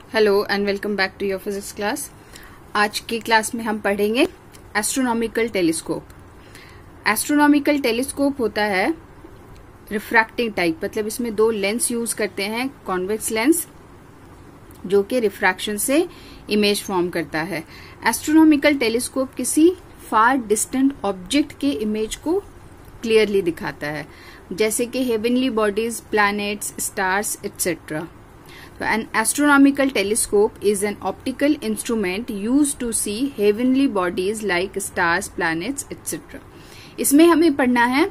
Hello and welcome back to your physics class. आज की class में हम पढ़ेंगे एस्ट्रोनॉमिकल टेलीस्कोप। एस्ट्रोनॉमिकल टेलीस्कोप होता है रिफ्रैक्टिंग टाइप, मतलब इसमें दो लेंस यूज करते हैं, कॉन्वेक्स लेंस जो कि रिफ्रैक्शन से इमेज फॉर्म करता है। एस्ट्रोनॉमिकल टेलीस्कोप किसी फार डिस्टेंट ऑब्जेक्ट के इमेज को क्लियरली दिखाता है, जैसे कि heavenly bodies, planets, stars etcetera. So an astronomical telescope is an optical instrument used to see heavenly bodies like stars, planets, etc. इसमें हमें पढ़ना है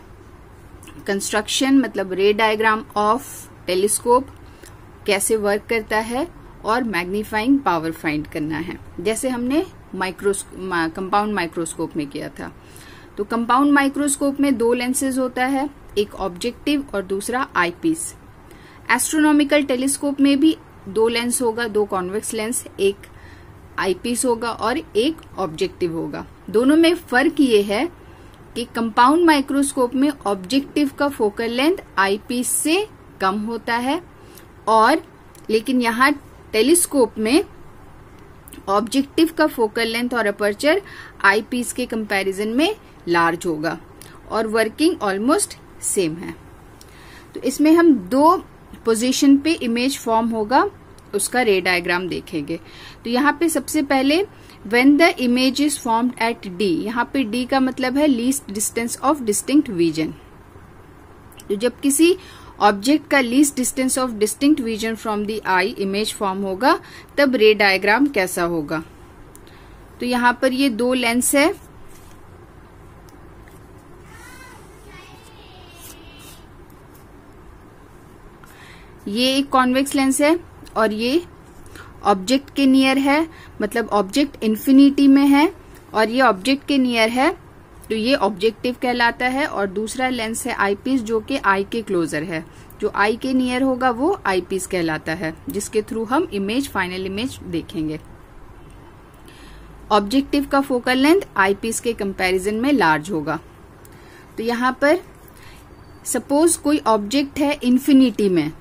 कंस्ट्रक्शन, मतलब रे डायग्राम ऑफ टेलीस्कोप कैसे वर्क करता है और मैग्नीफाइंग पावर फाइंड करना है, जैसे हमने कंपाउंड माइक्रोस्कोप में किया था। तो कंपाउंड माइक्रोस्कोप में दो लेंसेज होता है, एक ऑब्जेक्टिव और दूसरा आईपीस। एस्ट्रोनॉमिकल टेलीस्कोप में भी दो लेंस होगा, दो कॉन्वेक्स लेंस, एक आईपीस होगा और एक ऑब्जेक्टिव होगा। दोनों में फर्क ये है कि कंपाउंड माइक्रोस्कोप में ऑब्जेक्टिव का फोकल लेंथ आईपीस से कम होता है, और लेकिन यहाँ टेलीस्कोप में ऑब्जेक्टिव का फोकल लेंथ और अपर्चर आईपीस के कंपैरिजन में लार्ज होगा और वर्किंग ऑलमोस्ट सेम है। तो इसमें हम दो पोजीशन पे इमेज फॉर्म होगा, उसका रे डायग्राम देखेंगे। तो यहाँ पे सबसे पहले when the image is formed at D, यहाँ पे डी का मतलब है least distance of distinct vision. तो जब किसी ऑब्जेक्ट का least distance of distinct vision from the I image form होगा, तब रे डायग्राम कैसा होगा। तो यहाँ पर ये दो लेंस है, ये एक कॉन्वेक्स लेंस है और ये ऑब्जेक्ट के नियर है, मतलब ऑब्जेक्ट इन्फिनिटी में है और ये ऑब्जेक्ट के नियर है, तो ये ऑब्जेक्टिव कहलाता है। और दूसरा लेंस है आईपीस जो कि आई के क्लोजर है, जो आई के नियर होगा वो आईपीस कहलाता है, जिसके थ्रू हम इमेज, फाइनल इमेज देखेंगे। ऑब्जेक्टिव का फोकल लेंथ आईपीस के कंपैरिजन में लार्ज होगा। तो यहाँ पर सपोज कोई ऑब्जेक्ट है इन्फिनिटी में,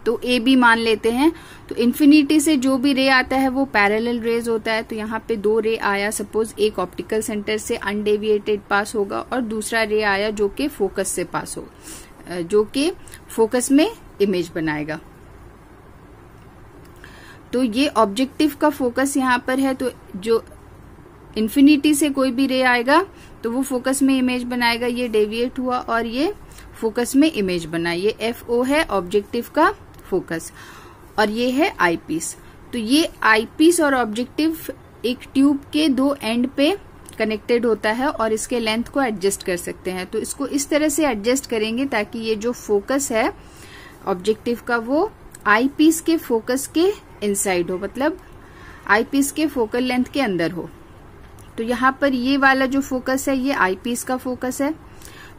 तो ए बी मान लेते हैं। तो इन्फिनिटी से जो भी रे आता है वो पैरेलल रेज होता है। तो यहाँ पे दो रे आया, सपोज एक ऑप्टिकल सेंटर से अनडेविएटेड पास होगा और दूसरा रे आया जो कि फोकस से पास हो, जो कि फोकस में इमेज बनाएगा। तो ये ऑब्जेक्टिव का फोकस यहाँ पर है, तो जो इन्फिनिटी से कोई भी रे आएगा तो वो फोकस में इमेज बनाएगा। ये डेविएट हुआ और ये फोकस में इमेज बना। ये FO है ऑब्जेक्टिव का फोकस और ये है आईपीस। तो ये आईपीस और ऑब्जेक्टिव एक ट्यूब के दो एंड पे कनेक्टेड होता है और इसके लेंथ को एडजस्ट कर सकते हैं। तो इसको इस तरह से एडजस्ट करेंगे ताकि ये जो फोकस है ऑब्जेक्टिव का वो आईपीस के फोकस के इनसाइड हो, मतलब आईपीस के फोकल लेंथ के अंदर हो। तो यहाँ पर ये वाला जो फोकस है ये आईपीस का फोकस है।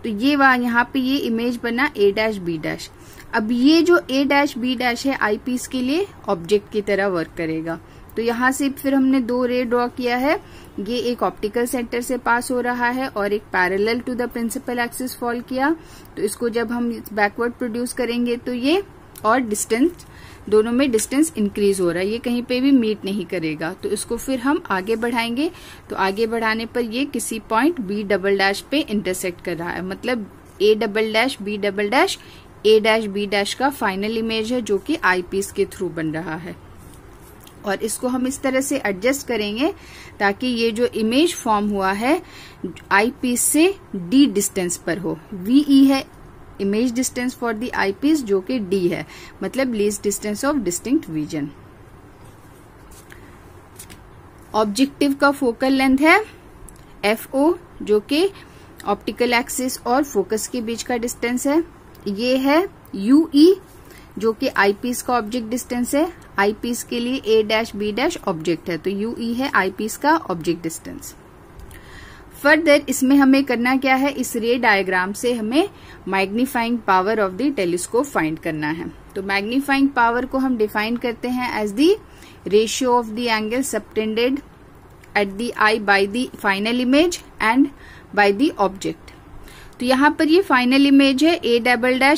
तो ये यहाँ पे ये इमेज बना A', B'। अब ये जो A', B' है आईपीस के लिए ऑब्जेक्ट की तरह वर्क करेगा। तो यहाँ से फिर हमने दो रे ड्रॉ किया है, ये एक ऑप्टिकल सेंटर से पास हो रहा है और एक parallel to the principal axis fall किया। तो इसको जब हम बैकवर्ड प्रोड्यूस करेंगे तो ये और डिस्टेंस, दोनों में डिस्टेंस इंक्रीज हो रहा है, ये कहीं पे भी मीट नहीं करेगा। तो इसको फिर हम आगे बढ़ाएंगे, तो आगे बढ़ाने पर ये किसी पॉइंट B' पे इंटरसेक्ट कर रहा है, मतलब A', B', A', का फाइनल इमेज है जो कि आईपीस के थ्रू बन रहा है। और इसको हम इस तरह से एडजस्ट करेंगे ताकि ये जो इमेज फॉर्म हुआ है आईपीस से D डिस्टेंस पर हो। VE है image distance for the eyepiece, जो कि D है, मतलब least distance of distinct vision. Objective का फोकल लेंथ है FO, जो कि ऑप्टिकल एक्सिस और फोकस के बीच का डिस्टेंस है। ये है UE, जो कि आईपीस का ऑब्जेक्ट डिस्टेंस है। आईपीस के लिए A', B' ऑब्जेक्ट है, तो UE है आईपीस का ऑब्जेक्ट डिस्टेंस। फर्दर इसमें हमें करना क्या है, इस रे डायग्राम से हमें magnifying power of the telescope find करना है। तो मैग्नीफाइंग पावर को हम डिफाइन करते हैं as the ratio of the angle subtended at the eye by the final image and by the object. तो यहाँ पर ये फाइनल इमेज है A',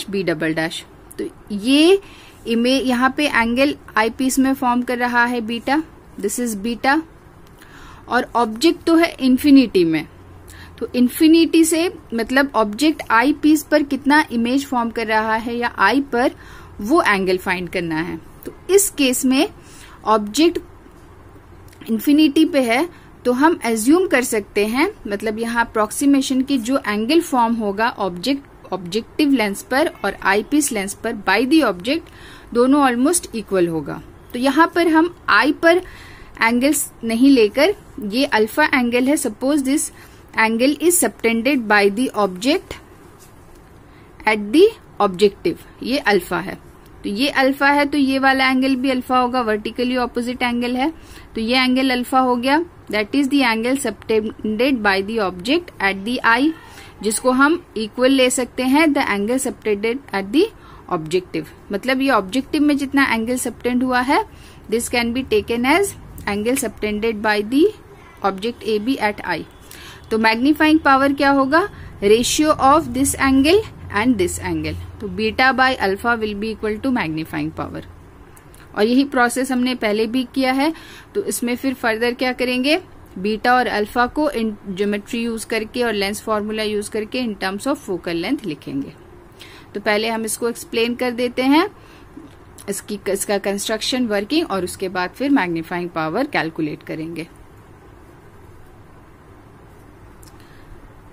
B'। तो ये यहाँ पे एंगल आई पीस में फॉर्म कर रहा है बीटा, दिस इज बीटा, और ऑब्जेक्ट तो है इन्फिनिटी में, तो इन्फिनिटी से मतलब ऑब्जेक्ट आई पीस पर कितना इमेज फॉर्म कर रहा है या आई पर, वो एंगल फाइंड करना है। तो इस केस में ऑब्जेक्ट इन्फिनिटी पे है, तो हम एज्यूम कर सकते हैं, मतलब यहाँ अप्रोक्सीमेशन की जो एंगल फॉर्म होगा ऑब्जेक्टिव लेंस पर और आई पीस लेंस पर बाय द ऑब्जेक्ट, दोनों ऑलमोस्ट इक्वल होगा। तो यहाँ पर हम आई पर एंगल्स नहीं लेकर, ये अल्फा एंगल है, suppose this angle is subtended by the object at the objective, ये अल्फा है, तो ये अल्फा है, तो ये वाला एंगल भी अल्फा होगा, वर्टिकली ऑपोजिट एंगल है, तो ये एंगल अल्फा हो गया, that is the angle subtended by the object at the eye, जिसको हम इक्वल ले सकते हैं the angle subtended at the objective. मतलब ये ऑब्जेक्टिव में जितना एंगल सबटेंड हुआ है, this can be taken as angle subtended by the object A B at eye. तो मैग्नीफाइंग पावर क्या होगा, ratio of this angle and this angle, तो beta by alpha will be equal to magnifying power. और यही process हमने पहले भी किया है, तो इसमें फिर फर्दर क्या करेंगे, बीटा और अल्फा को इन ज्योमेट्री यूज करके और लेंस फॉर्मूला यूज करके इन टर्म्स ऑफ फोकल लेंथ लिखेंगे। तो पहले हम इसको एक्सप्लेन कर देते हैं, इसका कंस्ट्रक्शन, वर्किंग, और उसके बाद फिर मैग्नीफाइंग पावर कैलकुलेट करेंगे।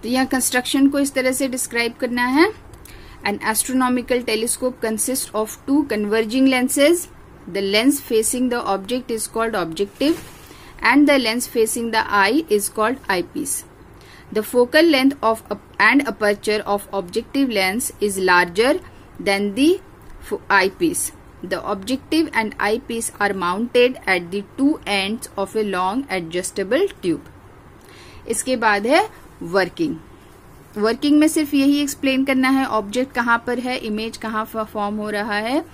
तो यहाँ कंस्ट्रक्शन को इस तरह से डिस्क्राइब करना है। An astronomical telescope consist of two converging lenses, the lens facing the object is called objective and the lens facing the eye is called eyepiece. The focal length of and aperture of objective lens is larger than the eyepiece. The objective and eyepiece are mounted at the two ends of a long adjustable tube. इसके बाद है working. Working में सिर्फ यही explain करना है object कहाँ पर है, इमेज कहाँ फॉर्म हो रहा है,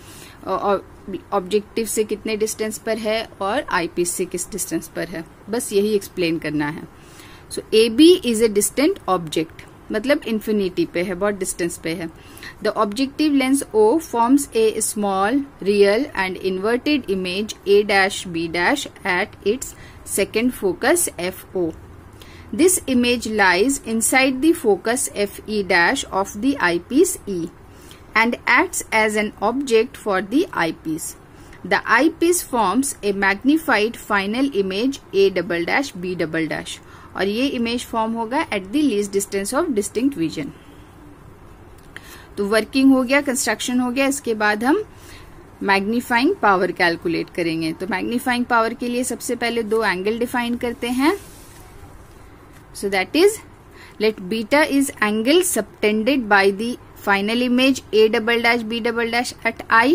और ऑब्जेक्टिव से कितने डिस्टेंस पर है और आईपीस से किस डिस्टेंस पर है, बस यही एक्सप्लेन करना है। So A B is a distant object, मतलब इन्फिनिटी पे है, बहुत डिस्टेंस पे है। The objective lens O forms a small real and inverted image A dash B dash at its second focus F O. This image lies inside the focus F E dash of the eyepiece E and acts as an object for the eyepiece. The eyepiece forms a magnified final image A double dash B double dash, और ये image form होगा at the least distance of distinct vision. तो working हो गया, construction हो गया, इसके बाद हम मैग्नीफाइंग पावर कैलकुलेट करेंगे। तो मैग्नीफाइंग पावर के लिए सबसे पहले दो एंगल डिफाइन करते हैं। So that is, let beta is angle subtended by the final image A double dash B double dash at I,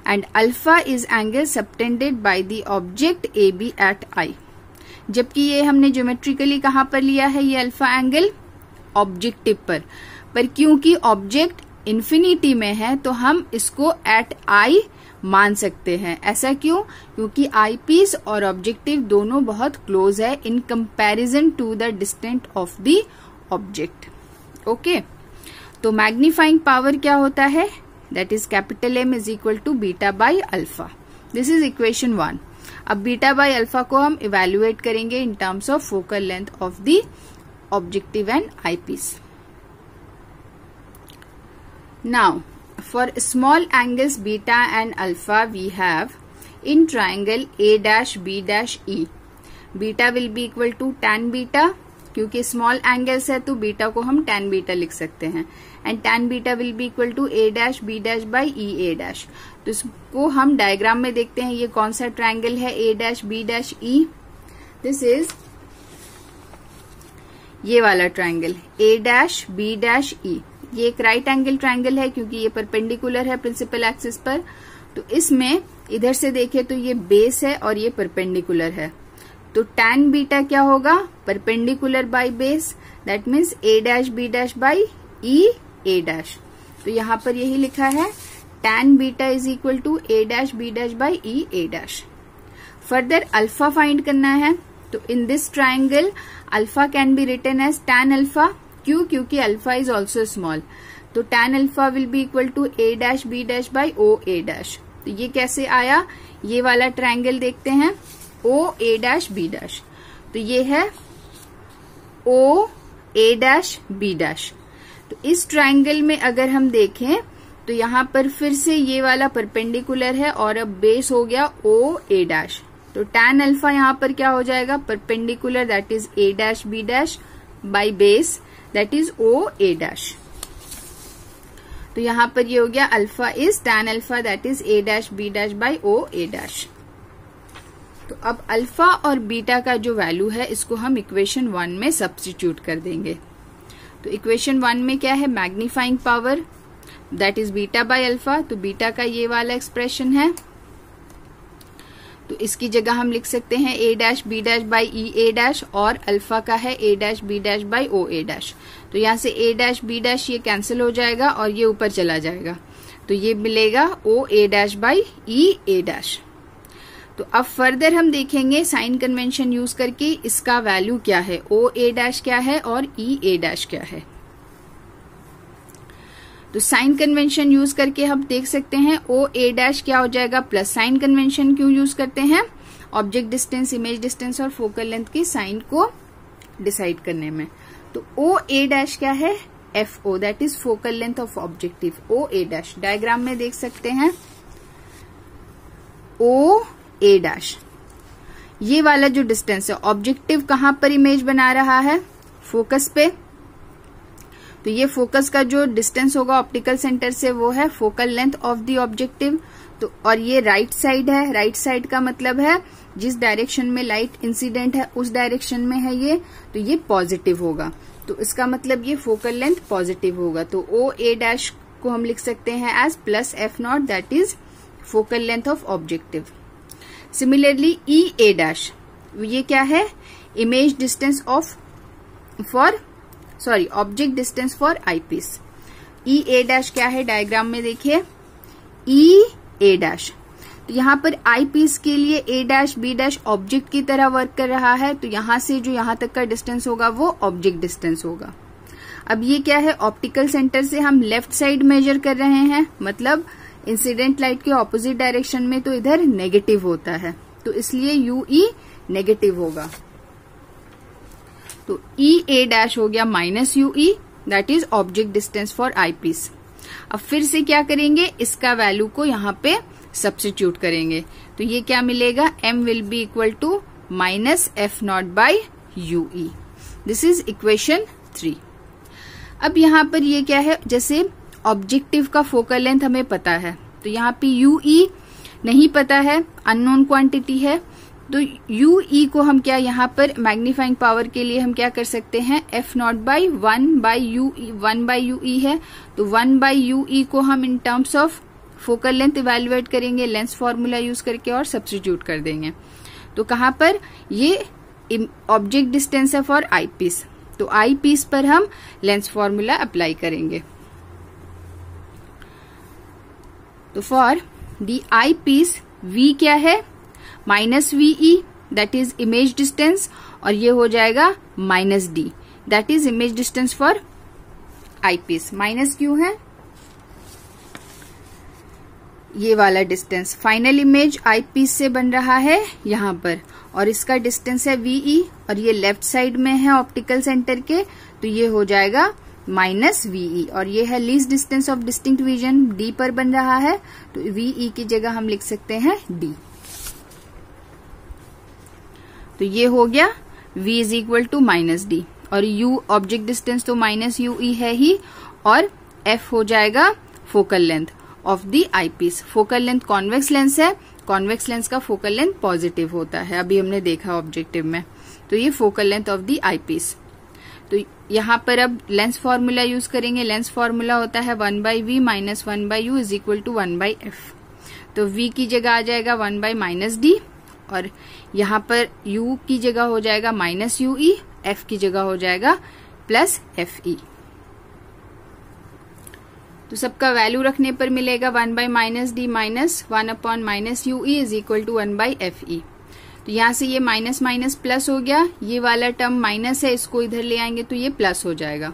and alpha is angle subtended by the object AB at I. जबकि ये हमने geometrically कहाँ पर लिया है, ये alpha angle objective पर क्योंकि ऑब्जेक्ट इन्फिनिटी में है तो हम इसको एट आई मान सकते हैं। ऐसा क्यों? क्योंकि आई पीस और ऑब्जेक्टिव दोनों बहुत क्लोज है in comparison to the distance of the object. Okay, तो मैग्नीफाइंग पावर क्या होता है, that is capital M is equal to beta by alpha. This is equation 1। अब बीटा बाई अल्फा को हम इवेल्युएट करेंगे in terms of focal length of the objective and eyepiece. Now for small angles beta and alpha we have in triangle A dash B dash E. Beta will be equal to tan beta, क्योंकि small angles है तो beta को हम tan beta लिख सकते हैं, and tan beta will be equal to A dash B dash by E A dash. तो इसको हम डायग्राम में देखते हैं, ये कौन सा ट्रायंगल है A dash B dash E. This is ये वाला triangle A dash B dash E. ये एक राइट एंगल ट्रायंगल है क्योंकि ये परपेंडिकुलर है प्रिंसिपल एक्सिस पर। तो इसमें इधर से देखें तो ये बेस है और ये परपेंडिकुलर है, तो tan बीटा क्या होगा, perpendicular by base, that means A dash B dash by E A dash. तो यहाँ पर यही लिखा है tan beta is equal to A dash B dash by E A dash. Further alpha find करना है, तो in this triangle alpha can be written as tan alpha. क्यों? क्योंकि अल्फा इज ऑल्सो स्मॉल, तो tan alpha will be equal to a dash b dash by o a dash. तो ये कैसे आया, ये वाला ट्रायंगल देखते हैं, o a dash b dash. तो ये है o a dash b dash. तो इस ट्रायंगल में अगर हम देखें तो यहाँ पर फिर से ये वाला परपेंडिकुलर है और अब बेस हो गया o a डैश। तो tan अल्फा यहाँ पर क्या हो जाएगा, perpendicular that is a dash b dash by base that is o a dash. तो यहाँ पर ये हो गया alpha is tan alpha that is a dash b dash by o a dash. तो अब अल्फा और बीटा का जो वैल्यू है इसको हम इक्वेशन 1 में सब्स्टिट्यूट कर देंगे। तो इक्वेशन 1 में क्या है, magnifying power that is beta by alpha. तो बीटा का ये वाला एक्सप्रेशन है, तो इसकी जगह हम लिख सकते हैं a dash b dash by E A dash और अल्फा का है a dash b dash by o a dash. तो यहाँ से a डैश b डैश ये कैंसिल हो जाएगा और ये ऊपर चला जाएगा, तो ये मिलेगा o a dash by E A dash. तो अब फर्दर हम देखेंगे साइन कन्वेंशन यूज करके इसका वैल्यू क्या है, o a डैश क्या है और e a डैश क्या है। तो साइन कन्वेंशन यूज करके हम देख सकते हैं o a डैश क्या हो जाएगा, प्लस साइन कन्वेंशन क्यों यूज करते हैं, ऑब्जेक्ट डिस्टेंस, इमेज डिस्टेंस और फोकल लेंथ की साइन को डिसाइड करने में। तो o a डैश क्या है, FO that is focal length of objective, o a dash diagram में देख सकते हैं o a डैश। ये वाला जो डिस्टेंस है, ऑब्जेक्टिव कहां पर इमेज बना रहा है, फोकस पे। तो ये फोकस का जो डिस्टेंस होगा ऑप्टिकल सेंटर से वो है focal length of the objective. तो और ये राइट साइड है, राइट साइड का मतलब है जिस डायरेक्शन में लाइट इंसिडेंट है उस डायरेक्शन में है ये, तो ये पॉजिटिव होगा। तो इसका मतलब ये फोकल लेंथ पॉजिटिव होगा। तो o a डैश को हम लिख सकते हैं as plus f not that is focal length of objective. Similarly e a dash, ये क्या है, image distance object distance for eyepiece. e a dash क्या है, डायग्राम में देखिए e a डैश। तो यहाँ पर आईपीस के लिए a dash b dash object की तरह वर्क कर रहा है, तो यहां से जो यहां तक का डिस्टेंस होगा वो ऑब्जेक्ट डिस्टेंस होगा। अब ये क्या है, ऑप्टिकल सेंटर से हम लेफ्ट साइड मेजर कर रहे हैं, मतलब इंसिडेंट लाइट के ऑपोजिट डायरेक्शन में, तो इधर नेगेटिव होता है, तो इसलिए ue नेगेटिव होगा। तो e a डैश हो गया minus ue that is object distance for eyepiece. अब फिर से क्या करेंगे, इसका वैल्यू को यहाँ पे सब्स्टिट्यूट करेंगे, तो ये क्या मिलेगा, m will be equal to minus F not by ue। This is equation 3। अब यहाँ पर ये क्या है, जैसे ऑब्जेक्टिव का फोकल लेंथ हमें पता है, तो यहाँ पे ue नहीं पता है, अननोन क्वांटिटी है, तो ue को हम क्या यहाँ पर मैग्नीफाइंग पावर के लिए हम क्या कर सकते हैं, f not by 1 by ue है, तो 1 बाई ue को हम इन terms of focal length evaluate करेंगे लेंस फॉर्मूला यूज करके और सब्स्टिट्यूट कर देंगे। तो कहां पर, ये ऑब्जेक्ट डिस्टेंस है फॉर आई पीस, तो आई पीस पर हम लेंस फॉर्मूला अप्लाई करेंगे। तो for the eyepiece v क्या है, minus ve that is image distance, और ये हो जाएगा minus d that is image distance for eyepiece. Minus क्यों है, ये वाला distance final image eyepiece से बन रहा है यहाँ पर, और इसका डिस्टेंस है ve, और ये लेफ्ट साइड में है ऑप्टिकल सेंटर के, तो ये हो जाएगा माइनस ve, और ये है least distance of distinct vision d पर बन रहा है, तो ve की जगह हम लिख सकते हैं d। तो ये हो गया v is equal to minus D, और u ऑब्जेक्ट डिस्टेंस तो माइनस ue है ही, और f हो जाएगा focal length of the eyepiece. Focal length convex lens है, कॉन्वेक्स लेंस का फोकल लेंथ पॉजिटिव होता है, अभी हमने देखा ऑब्जेक्टिव में, तो ये focal length of the eyepiece. तो यहाँ पर अब लेंस फॉर्मूला यूज करेंगे, लेंस फॉर्मूला होता है 1 by V minus 1 by you is equal to 1 by F. तो v की जगह आ जाएगा 1 बाई माइनस डी, और यहाँ पर u की जगह हो जाएगा माइनस ue, f की जगह हो जाएगा प्लस fe। तो सबका वैल्यू रखने पर मिलेगा 1 by minus D minus 1 upon minus ue is equal to 1 by fe। तो यहाँ से ये माइनस माइनस प्लस हो गया, ये वाला टर्म माइनस है, इसको इधर ले आएंगे तो ये प्लस हो जाएगा।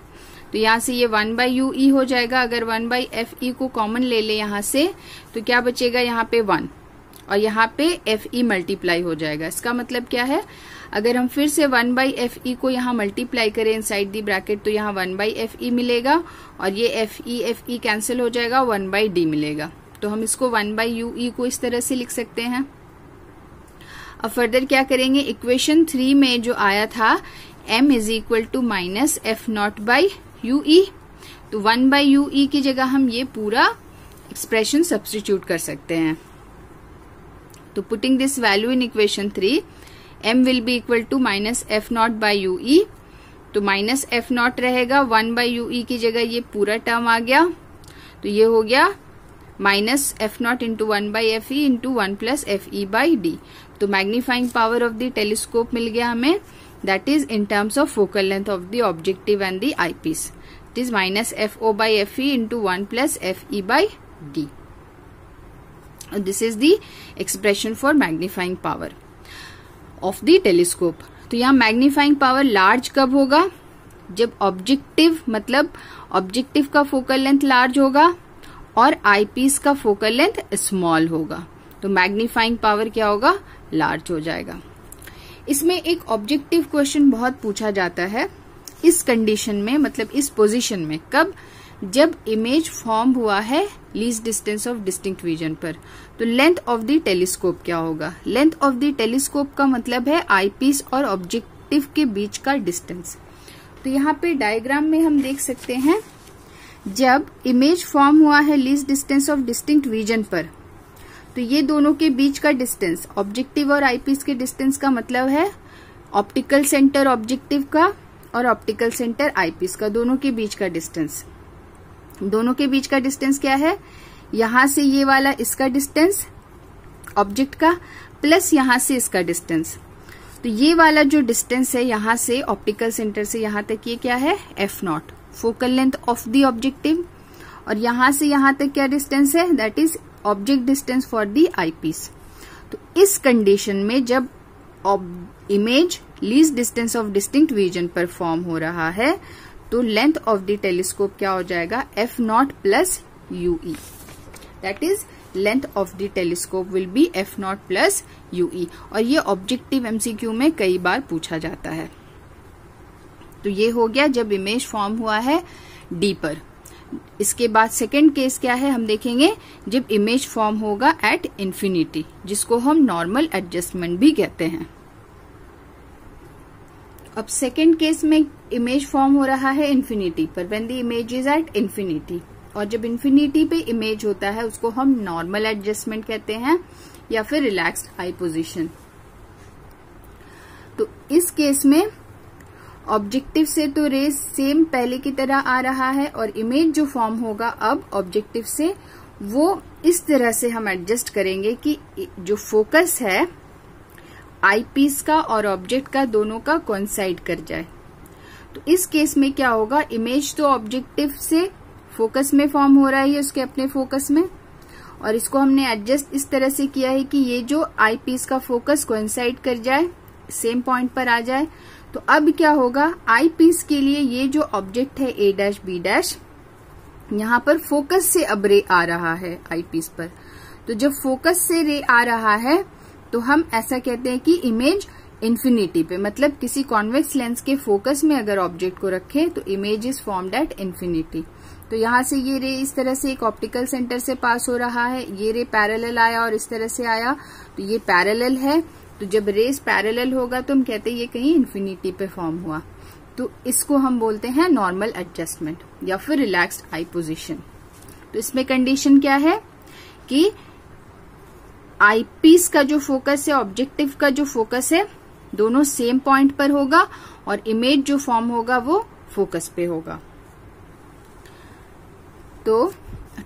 तो यहाँ से ये 1/UE हो जाएगा। अगर 1/FE को कॉमन ले ले यहाँ से तो क्या बचेगा, यहाँ पे 1 और यहाँ पे FE मल्टीप्लाई हो जाएगा। इसका मतलब क्या है, अगर हम फिर से 1/FE को यहाँ मल्टीप्लाई करें इनसाइड दी ब्रैकेट तो यहाँ 1/FE मिलेगा और ये FE कैंसिल हो जाएगा, 1/D मिलेगा। तो हम इसको 1/UE को इस तरह से लिख सकते हैं। अब फर्दर क्या करेंगे, इक्वेशन 3 में जो आया था m is equal to minus F0/UE, तो 1/UE की जगह हम ये पूरा एक्सप्रेशन सब्स्टिट्यूट कर सकते हैं। तो putting this value in equation 3, m will be equal to minus F0/UE, तो माइनस F0 रहेगा, 1/UE की जगह ये पूरा टर्म आ गया, तो ये हो गया minus F0 into 1/FE into 1 plus FE/D। तो magnifying power of the telescope मिल गया हमें, that is in terms of focal length of the objective and the eyepiece, it is minus FO/FE into 1 plus FE/D। This is the expression for magnifying power of the telescope. तो यहाँ magnifying power large कब होगा, जब objective मतलब objective का focal length large होगा और eyepiece का फोकल लेंथ स्मॉल होगा, तो मैग्नीफाइंग पावर क्या होगा, लार्ज हो जाएगा। इसमें एक ऑब्जेक्टिव क्वेश्चन बहुत पूछा जाता है इस कंडीशन में, मतलब इस पोजीशन में, कब, जब इमेज फॉर्म हुआ है least distance of distinct vision पर। तो लेंथ ऑफ द टेलीस्कोप क्या होगा, लेंथ ऑफ द टेलीस्कोप का मतलब है आईपीस और ऑब्जेक्टिव के बीच का डिस्टेंस। तो यहाँ पे डायग्राम में हम देख सकते हैं, जब इमेज फॉर्म हुआ है least distance of distinct vision पर, तो ये दोनों के बीच का डिस्टेंस, ऑब्जेक्टिव और आईपीस के डिस्टेंस का मतलब है ऑप्टिकल सेंटर ऑब्जेक्टिव का और ऑप्टिकल सेंटर आईपीस का, दोनों के बीच का डिस्टेंस। दोनों के बीच का डिस्टेंस क्या है, यहां से ये वाला इसका डिस्टेंस ऑब्जेक्ट का प्लस यहां से इसका डिस्टेंस। तो ये वाला जो डिस्टेंस है यहां से ऑप्टिकल सेंटर से यहां तक, ये क्या है, F0 focal length of the objective, और यहां से यहां तक क्या डिस्टेंस है, that is object distance for the eyepiece. तो इस कंडीशन में जब image least distance of distinct vision पर फॉर्म हो रहा है तो लेंथ ऑफ द टेलीस्कोप क्या हो जाएगा, F0 plus UE, that is length of the telescope will B F0 plus UE। और ये ऑब्जेक्टिव MCQ में कई बार पूछा जाता है। तो ये हो गया जब इमेज फॉर्म हुआ है D पर। इसके बाद सेकेंड केस क्या है, हम देखेंगे जब इमेज फॉर्म होगा एट इंफिनिटी, जिसको हम नॉर्मल एडजस्टमेंट भी कहते हैं। अब सेकेंड केस में इमेज फॉर्म हो रहा है इंफिनिटी पर, when the image is at infinity, और जब इंफिनिटी पे इमेज होता है उसको हम नॉर्मल एडजस्टमेंट कहते हैं या फिर रिलैक्स्ड आई पोजीशन। तो इस केस में ऑब्जेक्टिव से तो रेज सेम पहले की तरह आ रहा है, और इमेज जो फॉर्म होगा अब ऑब्जेक्टिव से, वो इस तरह से हम एडजस्ट करेंगे कि जो फोकस है आईपीस का और ऑब्जेक्ट का दोनों का कोइंसाइड कर जाए। तो इस केस में क्या होगा, इमेज तो ऑब्जेक्टिव से फोकस में फॉर्म हो रहा है उसके अपने फोकस में, और इसको हमने एडजस्ट इस तरह से किया है कि ये जो आईपीस का फोकस कोइंसाइड कर जाए, सेम पॉइंट पर आ जाए। तो अब क्या होगा, आईपीस के लिए ये जो ऑब्जेक्ट है A', B', यहाँ पर फोकस से अब रे आ रहा है आईपीस पर। तो जब फोकस से रे आ रहा है तो हम ऐसा कहते हैं कि इमेज इंफिनिटी पे, मतलब किसी कॉन्वेक्स लेंस के फोकस में अगर ऑब्जेक्ट को रखें तो image is formed at infinity. तो यहाँ से ये रे इस तरह से एक ऑप्टिकल सेंटर से पास हो रहा है, ये रे पैरेलल आया और इस तरह से आया, तो ये पैरेलल है। तो जब रेस पैरेलल होगा तो हम कहते हैं ये कहीं इंफिनिटी पे फॉर्म हुआ, तो इसको हम बोलते हैं नॉर्मल एडजस्टमेंट या फिर रिलैक्स्ड आई पोजीशन। तो इसमें कंडीशन क्या है कि आईपीस का जो फोकस है, ऑब्जेक्टिव का जो फोकस है, दोनों सेम पॉइंट पर होगा और इमेज जो फॉर्म होगा वो फोकस पे होगा। तो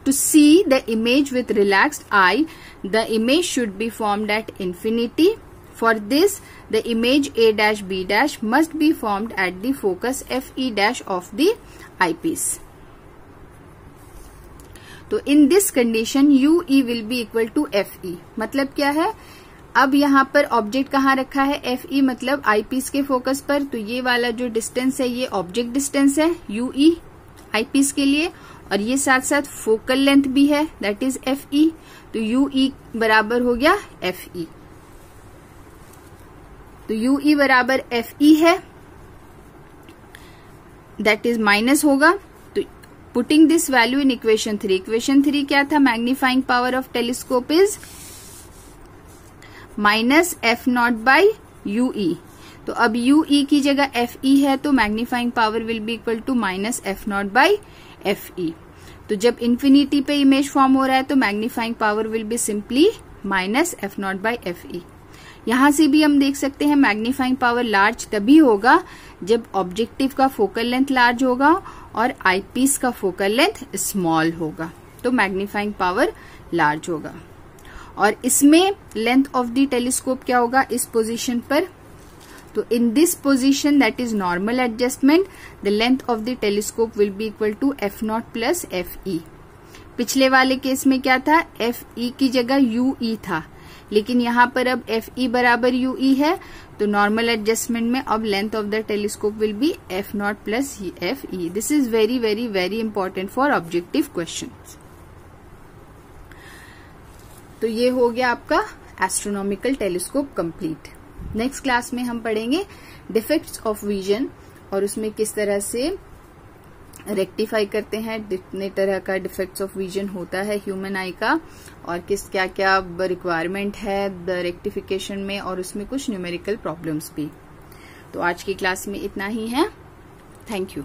to see the image with relaxed eye, the image should be formed at infinity. For this, the image A', B' must be formed at the focus FE' of the eyepiece. तो in this condition UE will be equal to FE। मतलब क्या है, अब यहाँ पर object कहाँ रखा है, FE मतलब आईपीस के फोकस पर, तो ये वाला जो डिस्टेंस है ये ऑब्जेक्ट डिस्टेंस है UE, आईपीस के लिए, और ये साथ साथ फोकल लेंथ भी है, दैट इज एफ ई। तो यू ई बराबर हो गया एफ ई। तो यू ई बराबर एफ ई है, दैट इज माइनस होगा। तो putting this value in equation 3, equation 3 क्या था, magnifying power of telescope is minus F not by you ई। तो अब यू ई की जगह एफ ई है, तो magnifying power will be equal to minus F not by F E. तो जब इन्फिनिटी पे इमेज फॉर्म हो रहा है तो magnifying power will be simply minus F not by F ई। यहां से भी हम देख सकते हैं मैग्नीफाइंग पावर लार्ज तभी होगा जब ऑब्जेक्टिव का फोकल लेंथ लार्ज होगा और आईपीस का फोकल लेंथ स्मॉल होगा, तो मैग्नीफाइंग पावर लार्ज होगा। और इसमें लेंथ ऑफ द टेलीस्कोप क्या होगा इस पोजीशन पर, तो in this position that is normal adjustment, the length of the telescope will be equal to F not plus F E. पिछले वाले केस में क्या था, एफ ई की जगह यू ई था, लेकिन यहां पर अब एफ ई बराबर यू ई है, तो नॉर्मल एडजस्टमेंट में अब length of the telescope will B F not plus F E. This is very very very important for objective question. तो ये हो गया आपका astronomical telescope complete. Next class में हम पढ़ेंगे डिफेक्ट्स ऑफ विजन, और उसमें किस तरह से रेक्टिफाई करते हैं, कितने तरह का डिफेक्ट्स ऑफ विजन होता है ह्यूमन आई का, और किस क्या क्या रिक्वायरमेंट है द रेक्टिफिकेशन में, और उसमें कुछ न्यूमेरिकल प्रॉब्लम्स भी। तो आज की क्लास में इतना ही है। Thank you.